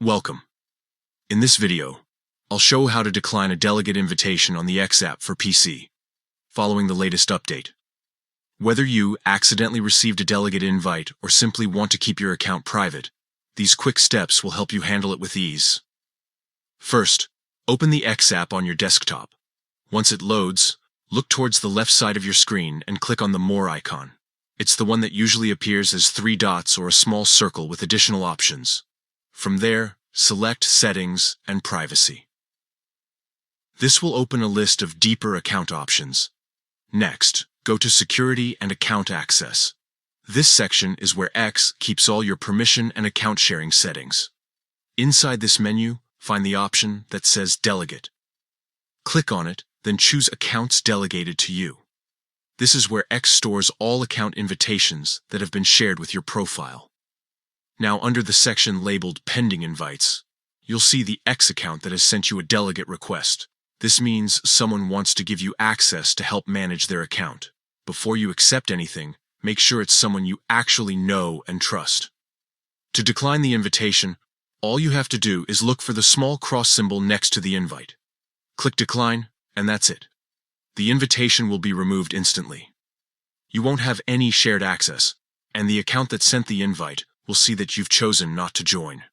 Welcome. In this video, I'll show how to decline a delegate invitation on the X app for PC, following the latest update. Whether you accidentally received a delegate invite or simply want to keep your account private, these quick steps will help you handle it with ease. First, open the X app on your desktop. Once it loads, look towards the left side of your screen and click on the More icon. It's the one that usually appears as 3 dots or a small circle with additional options. From there, select Settings and Privacy. This will open a list of deeper account options. Next, go to Security and Account Access. This section is where X keeps all your permission and account sharing settings. Inside this menu, find the option that says Delegate. Click on it, then choose Accounts Delegated to You. This is where X stores all account invitations that have been shared with your profile. Now, under the section labeled Pending Invites, you'll see the X account that has sent you a delegate request. This means someone wants to give you access to help manage their account. Before you accept anything, make sure it's someone you actually know and trust. To decline the invitation, all you have to do is look for the small cross symbol next to the invite. Click Decline, and that's it. The invitation will be removed instantly. You won't have any shared access, and the account that sent the invite will see that you've chosen not to join.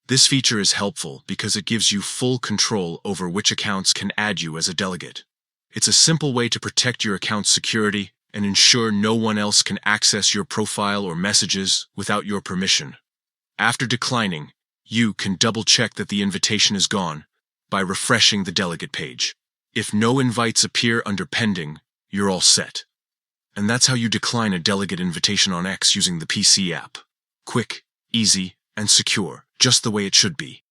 This feature is helpful because it gives you full control over which accounts can add you as a delegate. It's a simple way to protect your account's security and ensure no one else can access your profile or messages without your permission. After declining, you can double-check that the invitation is gone by refreshing the delegate page. If no invites appear under Pending, you're all set. And that's how you decline a delegate invitation on X using the PC app. Quick, easy, and secure, just the way it should be.